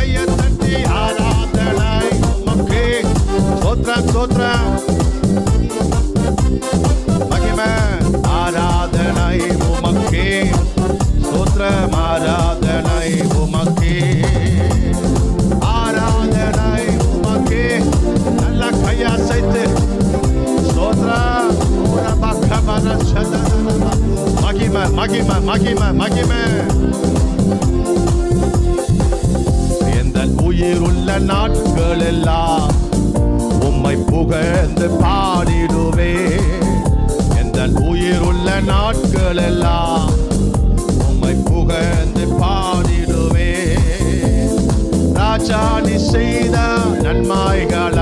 கையை தட்டி ஆராதனை உமக்கே. ஸ்தோத்திரம் ஸ்தோத்திரம் மகிமை ஆராதனை உமக்கே. ஸ்தோத்திரம் ஆராதனை உமக்கே. ஆராதனை உமக்கே. நல்ல கையசைத்து ஸ்தோத்திரம். மகிமை மகிமை மகிமை மகிமை. எந்த உயிருள்ள நாட்கள் எல்லாம் உம்மை புகழ்ந்து பாடிடுவே. எந்த உயிருள்ள நாட்கள் எல்லாம் உம்மை புகழ்ந்து பாடிடுவே. ராஜா நீ செய்த நன்மைகள்